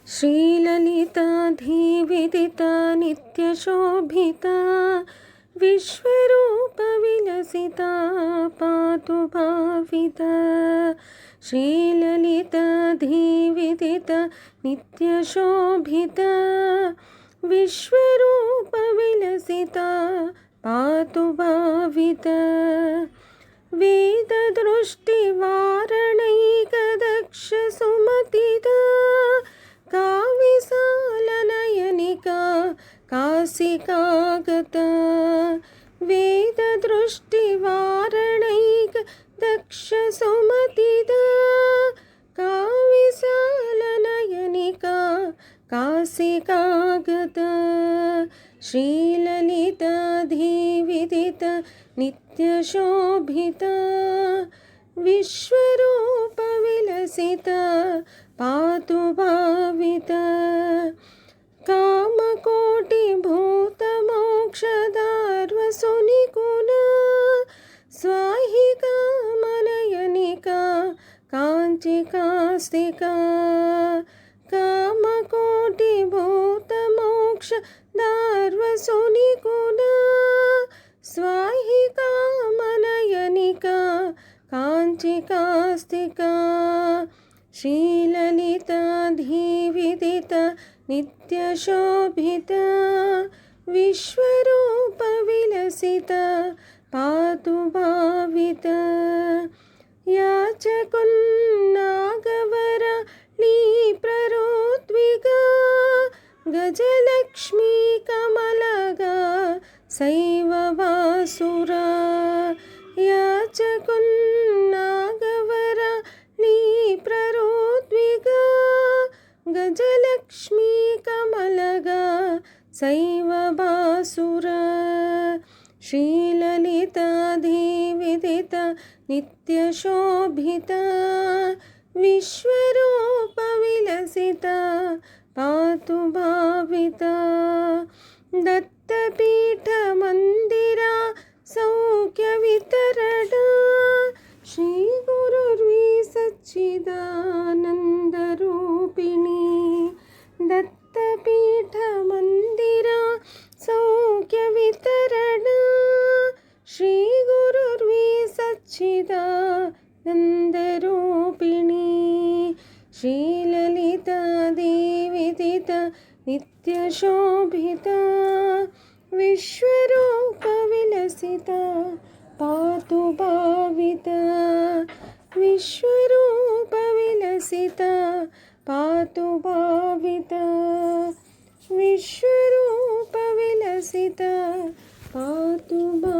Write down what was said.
श्रीललिताधिविदिता नित्यशोभिता विश्वरूपविलसिता पातु भाविता। श्रीललिताधिविदिता नित्यशोभिता विश्वरूपविलसिता पातु भाविता। वेददृष्टिवारणैकदक्षसुमतिदा काविशालनयनिका काशिकागता। वेददृष्टिवारणैकदक्षसुमतिदा काविशालनयनिका काशिकागता। श्रीललिताधिविदिता नित्यशोभिता विश्वरूपविलसिता पातु भाविता। कामकोटिभूतमोक्षदार्वसुनिकुना स्वाहिका मनयनिका काञ्चिकास्तिका। कामकोटिभूतमोक्षदार्वसुनिकुना स्वाहिका मनयनिका काञ्चिकास्तिका। श्रीललिताधिविदिता नित्यशोभिता विश्वरूपविलसिता पातु भाविता। याचकुन्नागवरलीप्ररोद्विगा गजलक्ष्मी कमलगा शैववासुरा। याचकुन्नागवरलीप्ररोद्विगा गजलक्ष्मी कमलगा शैववासुरा। श्रीललिताधिविदिता नित्यशोभिता विश्वरूपविलसिता पातु भाविता। दत्तपीठमन्दिरा सौख्यवितरणा श्रीगुरुर्वी सच्चिदानन्दरूपिणी। दत्तपीठमन्दिरा सौख्यवितरणा श्रीगुरुर्वी सच्चिदानन्दरूपिणी। श्रीललिताधिविदिता नित्यशोभिता विश्वरूपविलसिता पातु भाविता। विश्वरूपविलसिता पातु भाविता। विश्वरूपविलसिता पातु भाविता।